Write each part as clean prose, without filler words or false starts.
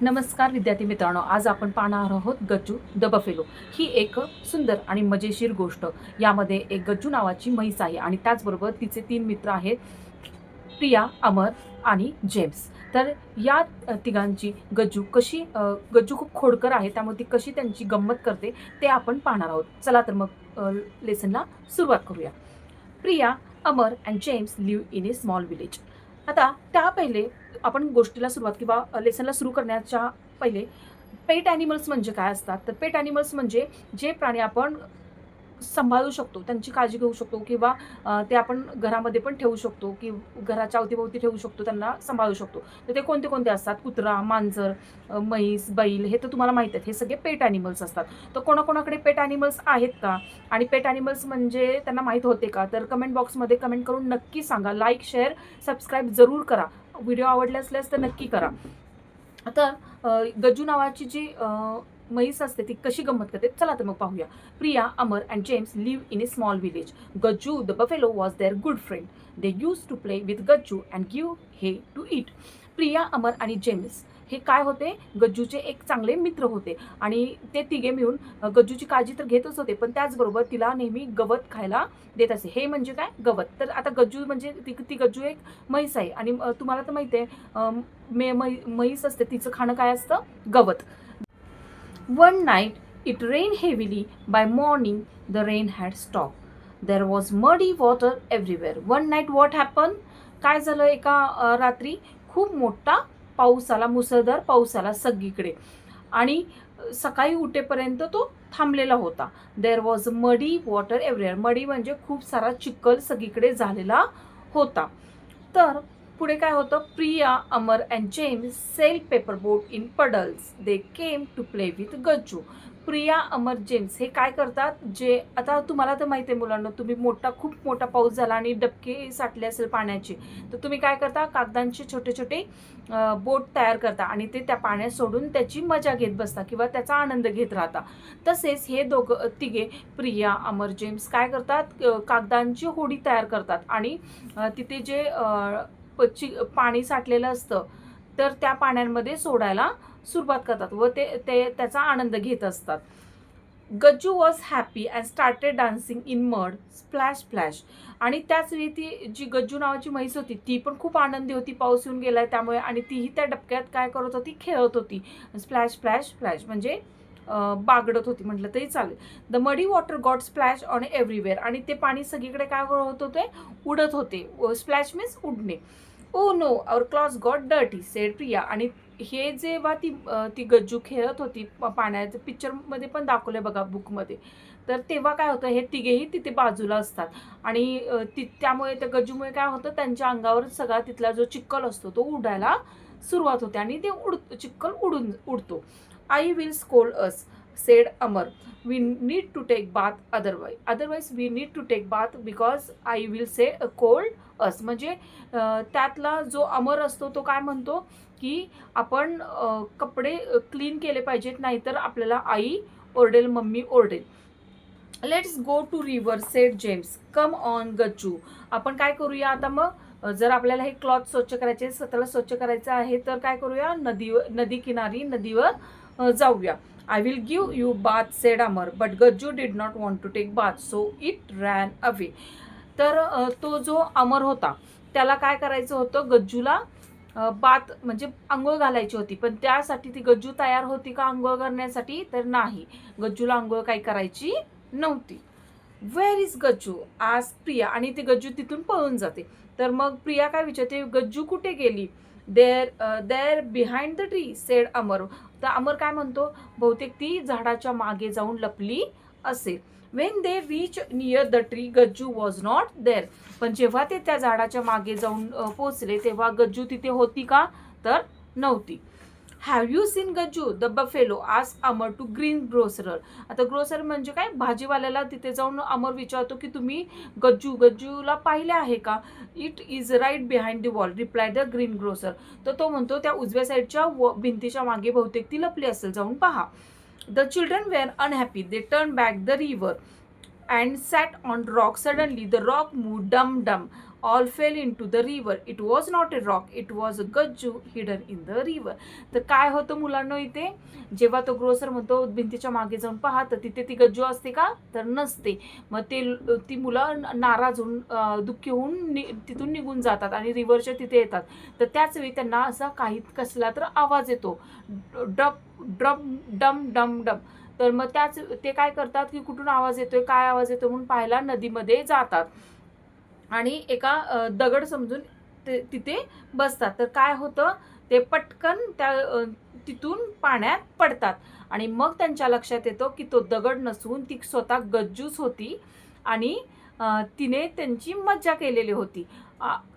नमस्कार विद्यार्थी मित्रांनो, आज आपण पाहणार आहोत गज्जू द बफेलो. ही एक सुंदर आणि मजेशीर गोष्ट. यामध्ये एक गज्जू नावाची म्हैस आहे आणि त्याचबरोबर तिचे 3 मित्र आहेत, प्रिया, अमर आणि जेम्स. तर या तिघांची गज्जू खूप खोडकर आहे, त्यामुळे ती कशी त्यांची गंमत करते ते आपण पाहणार आहोत. चला तर मग लेसनला सुरुवात करूया. Priya, Amar and James live in a small village. आता त्या पहिले आपण गोष्टीला सुरुवात किंवा लेसनला सुरू करण्याच्या पहिले पेट ॲनिमल्स म्हणजे काय असतात, तर पेट ॲनिमल्स म्हणजे जे प्राणी आपण सांभाळू शकतो, त्यांची काळजी घेऊ शकतो किंवा ते आपण घरामध्ये पण ठेवू शकतो की घराच्या अवतीभोवती ठेवू शकतो, त्यांना सांभाळू शकतो. तर ते कोणते कोणते असतात? कुत्रा, मांजर, म्हैस, बैल, हे तर तुम्हाला माहीत आहेत. हे सगळे पेट ॲनिमल्स असतात. तर कोणाकोणाकडे पेट ॲनिमल्स आहेत का? आणि पेट ॲनिमल्स म्हणजे त्यांना माहीत होते का? तर कमेंट बॉक्समध्ये कमेंट करून नक्की सांगा. लाईक, शेअर, सबस्क्राईब जरूर करा. व्हिडिओ आवडले असल्यास तर नक्की करा. तर गज्जू नावाची जी म्हैस असते ती कशी गंमत करते, चला तर मग पाहूया. Priya, Amar and James live in a small village. Gajju the buffalo was their good friend. They use to play with Gajju and give hay to eat. Priya, Amar आणि जेम्स हे काय होते? गज्जूचे एक चांगले मित्र होते आणि ते तिघे मिळून गज्जूची काळजी तर घेतच होते, पण त्याचबरोबर तिला नेहमी गवत खायला देत असे. हे म्हणजे काय? गवत. तर आता गज्जू म्हणजे ती गज्जू एक म्हैस आहे आणि तुम्हाला तर माहिती आहे, म्हैस असते, तिचं खाणं काय असतं? गवत. One night it rained heavily. By morning the rain had stopped. There was muddy water everywhere. One night what happened? काय झालं? एका रात्री खूप मोठा पाऊस आला, मुसळधार पाऊस आला सगळीकडे आणि सकाळी उठेपर्यंत तो थांबलेला होता. देअर वॉज मडी वॉटर एव्हरीवेअर. मडी म्हणजे खूप सारा चिखल सगळीकडे झालेला होता. तर पुढे काय होतं? Priya, Amar and James sail paper boat in puddles. They came to play with Gajju. Priya, Amar, James हे काय करतात? जे आता तुम्हाला तर माहिती आहे मुलांना, तुम्ही खूप मोठा पाऊस झाला आणि डबके साठले असेल पाण्याचे, तर तुम्ही काय करता? कागदांचे छोटे छोटे बोट तयार करता आणि ते त्या पाण्यात सोडून त्याची मजा घेत बसता किंवा त्याचा आनंद घेत राहता. तसेच हे तिघे प्रिया, अमर, जेम्स काय करतात? कागदांची होडी तयार करतात आणि तिथे जे पाणी साठलेलं असतं तर त्या पाण्यांमध्ये सोडायला सुरुवात करतात व ते त्याचा आनंद घेत असतात. Gajju was happy and started dancing in mud splash splash. आणि त्याच वेळी ती जी गज्जू नावाची म्हैस होती ती पण खूप आनंदी होती, पाऊस येऊन गेलाय त्यामुळे, आणि तीही त्या डबक्यात काय करत होती? खेळत होती. स्प्लॅश स्प्लॅश स्प्लॅश म्हणजे बागडत होती म्हटलं तरी चालेल. The muddy water got splash on everywhere. आणि ते पाणी सगळीकडे काय होत होते? उडत होते. स्प्लॅश मीन्स उडणे. Oh no, our clothes got dirty said Priya. आणि हे जेव्हा ती गज्जू खेळत होती पाण्याचं, पिक्चरमध्ये पण दाखवलंय बघा, बुकमध्ये, तर तेव्हा काय होतं? हे तिघेही तिथे बाजूला असतात आणि त्यामुळे त्या गज्जूमुळे काय होतं? त्यांच्या अंगावर सगळा तिथला जो चिखल असतो तो उडायला सुरुवात होते आणि ते चिखल उडतो. Aai will scold us said Amar. We need to take bath otherwise we need to take bath because aai will scold us. म्हणजे त्यातला जो अमर असतो तो काय म्हणतो की आपण कपडे क्लीन केले पाहिजेत, नाहीतर आपल्याला आई ओरडेल, मम्मी ओरडेल. Let's go to river said James. Come on Gajju. आपण काय करूया आता मग? जर आपल्याला हे क्लॉथ स्वच्छ करायचे, स्वतःला स्वच्छ करायचं आहे, तर काय करूया? नदीवर जाऊया. I will give you bath said Amar. But Gajju did not want to take bath so it ran away. तर तो जो अमर होता त्याला काय करायचं होतं? गज्जूला बाथ म्हणजे आंघोळ घालायची होती, पण त्यासाठी ती गज्जू तयार होती का आंघोळ करण्यासाठी? तर नाही, गज्जूला आंघोळ काही करायची नव्हती. वेअर इज गज्जू आज प्रिया. आणि ती गज्जू तिथून पळून जाते. तर मग प्रिया काय विचारते? गज्जू कुठे गेली? There behind the tree said Amar. तर अमर काय म्हणतो? बहुतेक ती झाडाच्या मागे जाऊन लपली असेल. When they reach near the tree Gajju was not there. पण जेव्हा ते त्या झाडाच्या मागे जाऊन पोचले तेव्हा गज्जू तिथे होती का? तर नव्हती. Have you seen Gajju the buffalo asked Amar to green grocer. आता ग्रोसर म्हणजे काय? भाजीवाल्याला तिथे जाऊन अमर विचारतो की तुम्ही गज्जूला पाहिले आहे का? It is right behind the wall reply the green grocer. तर तो म्हणतो त्या उजव्या साईडच्या भिंतीच्या मागे बहुतेक ती लपली असेल, जाऊन पहा. The children were unhappy. They turn back the river and sat on rock. Suddenly the rock moved. Dum dum. All fell in to the river. It was not a rock, it was a Gajju hidden in the river. तर काय होतं मुलांना इथे, जेव्हा तो grocer म्हणतो भिंतीच्या मागे जाऊन पहा, तर तिथे ती गज्जू असते का, तर नसते. मग ती मुलं नाराज होऊन दुःखी होऊन तिथून निघून जातात आणि रिव्हरच्या तिथे येतात. तर त्याच वेळी त्यांना असा काही कसला तर आवाज येतो, डप ड्रम डम डम डम. तर मग ते काय करतात की कुठून आवाज येतोय, काय आवाज येतोय म्हणून पाहायला नदीमध्ये जातात आणि एका दगड समजून तिथे बसतात. तर काय होतं, ते पटकन तिथून पाण्यात पडतात आणि मग त्यांच्या लक्षात येतो की तो दगड नसून ती स्वतः गज्जूच होती आणि तिने त्यांची मज्जा केलेली होती.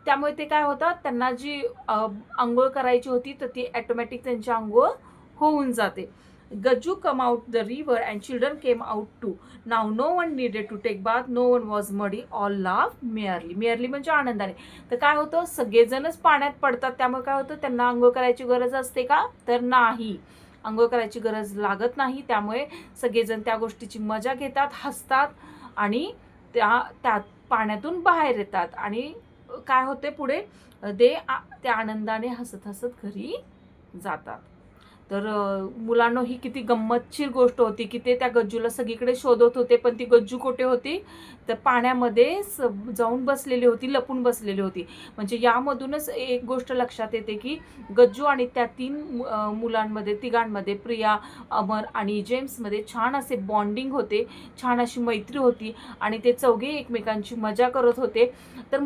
त्यामुळे ते काय होतं, त्यांना जी अंघोळ करायची होती तर ती ऑटोमॅटिक त्यांची अंघोळ होऊन जाते. Gajju come out the river and children came out too. Now no one needed to take bath, no one was muddy, all love merrily. Merrily म्हणजे आनंदाने. तर काय होतं, सगळेजणच पाण्यात पडतात. त्यामुळे काय होतं, त्यांना अंघोळ करायची गरज असते का, तर नाही, अंघोळ करायची गरज लागत नाही. त्यामुळे सगळेजण त्या गोष्टीची मजा घेतात, हसतात आणि त्यात पाण्यातून बाहेर येतात आणि काय होते पुढे, त्या आनंदाने हसत हसत घरी जातात. तर मुलांनो, ही किती गंमतशीर गोष्ट होती की ते त्या गज्जूला सगळीकडे शोधत होते, पण ती गज्जू कुठे होती, तर पाण्यामध्ये जाऊन बसलेली होती, लपून बसलेली होती. म्हणजे यामधूनच एक गोष्ट लक्षात येते की गज्जू आणि त्या मुलांमध्ये, तिघांमध्ये, प्रिया, अमर आणि जेम्समध्ये छान असे बॉन्डिंग होते, छान अशी मैत्री होती आणि ते चौघे एकमेकांची मजा करत होते. तर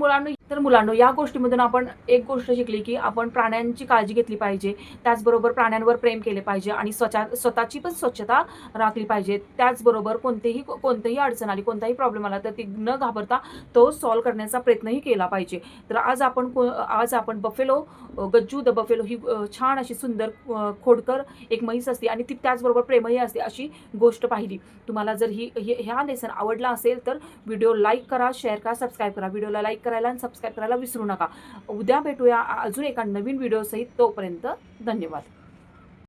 मुलांनो, या गोष्टीमधून आपण एक गोष्ट शिकली की आपण प्राण्यांची काळजी घेतली पाहिजे, त्याचबरोबर प्राण्यांवर प्रेम केले पाहिजे आणि स्वतःची पण स्वच्छता राखली पाहिजे. त्याचबरोबर कोणतीही अडचण आली, कोणताही प्रॉब्लेम आला तर ती न घाबरता तो सॉल्व्ह करण्याचा प्रयत्नही केला पाहिजे. तर आज आपण बफेलो, गज्जू द बफेलो ही छान अशी सुंदर खोडकर एक म्हैस असते आणि ती त्याचबरोबर प्रेमही असते अशी गोष्ट पाहिली. तुम्हाला जर ह्या लेसन आवडला असेल तर व्हिडिओ लाईक करा, शेअर करा, सबस्क्राईब करा. व्हिडिओला लाईक करायला आणि सबस्क्राईब करायला विसरू नका. उद्या भेटूया अजून एका नवीन व्हिडिओसहित. तोपर्यंत धन्यवाद.